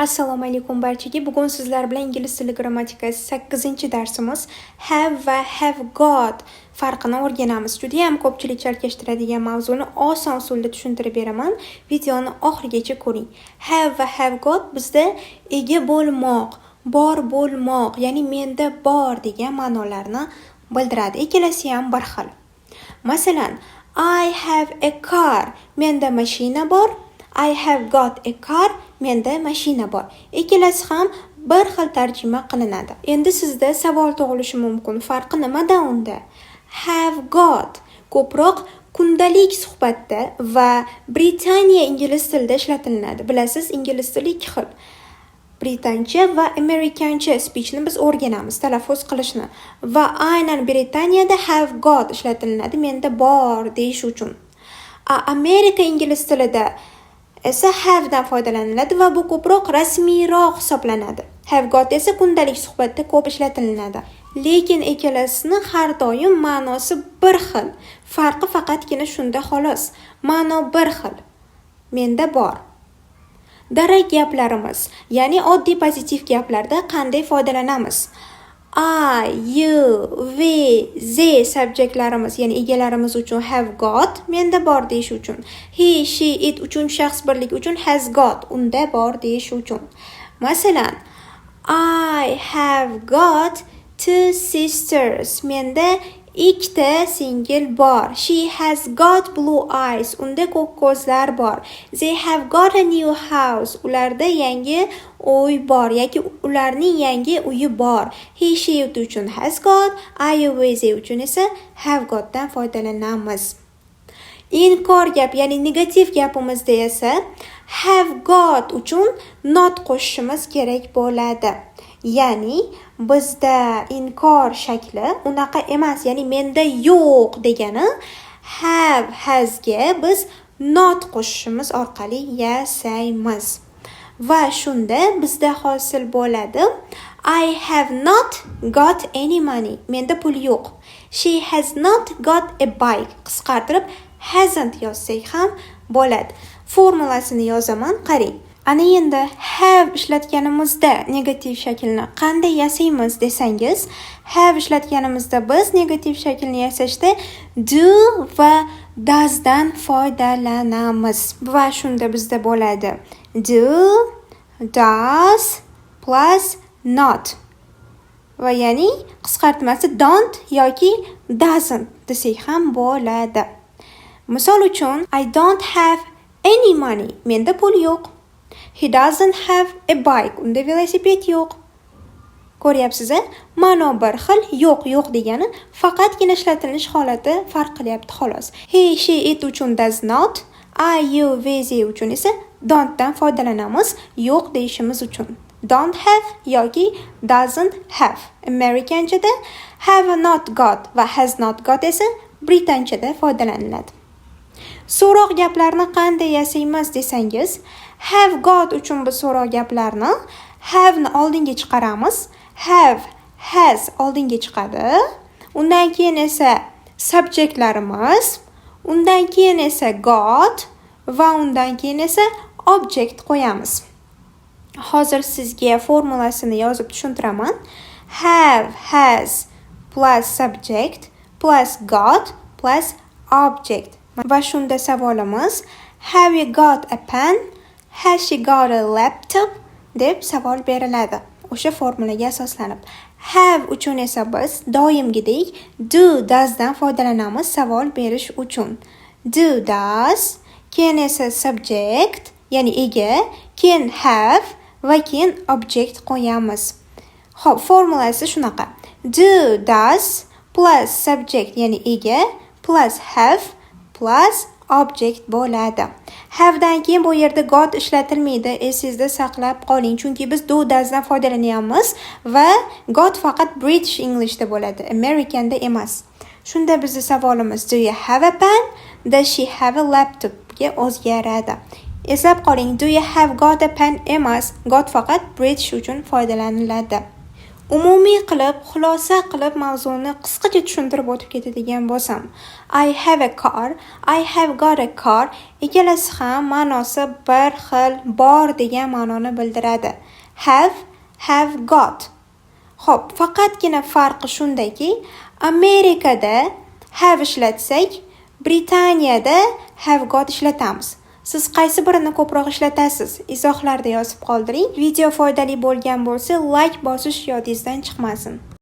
Assalomu alaykum barchaga. Bugun sizlar bilan ingliz tili grammatikasi 8-darsimiz have va have got farqini o'rganamiz. Juda ham ko'pchilik chalkashtiradigan mavzuni oson usulda tushuntirib beraman. Videoni oxirigacha ko'ring. Have va have got bizda ega bo'lmoq, bor bo'lmoq, ya'ni menda bor degan ma'nolarni bildiradi. Ikkalasi ham bir xil. Masalan, I have a car, menda mashina bor. I have got a car, menda mashina bor. Ikkalasi ham bir xil tarjima qilinadi. Endi sizda savol tug'ilishi mumkin. Farqi nimada unda? Have got ko'proq kundalik suhbatda va Britaniya ingliz tilida ishlatiladi. Bilasiz, ingliz tili ikki xil. Britancha va amerikancha speechni biz o'rganamiz, talaffuz qilishni. Va aynan Britaniyada have got ishlatiladi, menda bor deyish uchun. Amerika ingliz tilida esa have dan foydalaniladi va bu ko'proq rasmiyroq hisoblanadi. Have got esa kundalik suhbatda ko'p ishlatiladi. Lekin ikkalasini har doim ma'nosi bir xil. Farqi faqatgina shunda xolos. Ma'no bir xil. Menda bor. Darak gaplarimiz, ya'ni oddiy pozitiv gaplarda qanday foydalanamiz? I, you, we, they subjektlarimiz, ya'ni egalarimiz uchun have got, menda bor deyish uchun. He, she, it uchinchi shaxs birlik uchun has got, unda bor deyish uchun. Masalan, I have got two sisters, menda ikkita singil bor. She has got blue eyes, unda ko'k ko'zlar bor. They have got a new house, ularda yangi uy bor yoki ularning yangi uyi bor. He, she uchun has got, I, you, we, they uchun esa have got dan foydalanamiz. Inkor gap, ya'ni negativ gapimizda esa have got uchun not qo'shishimiz kerak bo'ladi. Ya'ni bizda inkor shakli unaqa emas, ya'ni menda yo'q degani have, hasga biz not qo'shishimiz orqali yasaymiz. Va shunda bizda hosil bo'ladi I have not got any money, menda pul yo'q. She has not got a bike, qisqartirib hasn't yozsak ham bo'ladi. Formulasini yozaman, qarang. Ana endi have ishlatganimizda negativ shaklni qanday yasaymiz desangiz, have ishlatganimizda biz negativ shaklni yasashda do va does dan foydalanamiz. Va shunda bizda bo'ladi do, does plus not. Va ya'ni qisqartmasi don't yoki doesn't desak ham bo'ladi. Misol uchun, I don't have any money, menda pul yo'q. He doesn't have a bike, unda velosiped yo'q. Ko'ryapsiz-a? Ma'no bir xil, yo'q degani faqatgina ishlatilish holati farq qilyapti xolos. He, she, it uchun does not, I, you, we, they uchun esa don't dan foydalanamiz, yo'q deyishimiz uchun. Don't have yoki doesn't have. Amerikanchada have not got va has not got esa Britanchada foydalaniladi. So'roq gaplarni qanday yasaymiz desangiz, have got uchun biz so'roq gaplarni have ni oldinga chiqaramiz, have, has oldinga chiqadi. Undan keyin esa subjektlarimiz, undan keyin esa got va undan keyin esa object qo'yamiz. Hozir sizga formulasini yozib tushuntiraman. Have, has plus subject plus got plus object. Va shunda savolimiz have you got a pen? Has she got a laptop? deb savol beriladi. O'sha formulaga asoslanib. Have uchun esa biz doimgidek do, does dan foydalanamiz savol berish uchun. Do, does, keyin esa subject, ya'ni ega, keyin have va keyin object qo'yamiz. Xo'p, formulasi shunaqa. Do, does plus subject, ya'ni ega, plus have plus object bo'ladi. Have dan keyin bu yerda got ishlatilmaydi. Esingizda saqlab qoling, chunki biz do, does dan foydalanyapmiz va got faqat British Englishda bo'ladi, Americanda emas. Shunda bizning savolimiz do you have a pen? Does she have a laptop ga o'zgaradi. Eslab qoling, do you have got a pen emas, got faqat British uchun foydalaniladi. umumiy qilib, xulosa qilib mavzuni qisqacha tushuntirib o'tib ketadigan bo'lsam, I have a car, I have got a car ikkalasi ham ma'nosi bir xil, bor degan ma'noni bildiradi. Have got. Xo'p, faqatgina farqi shundaki, Amerikada have ishlatsak, Britaniyada have got ishlatamiz. Siz qaysi birini ko'proq ishlatasiz? Izohlarda yozib qoldiring. Video foydali bo'lgan bo'lsa, like bosish yodingizdan chiqmasin.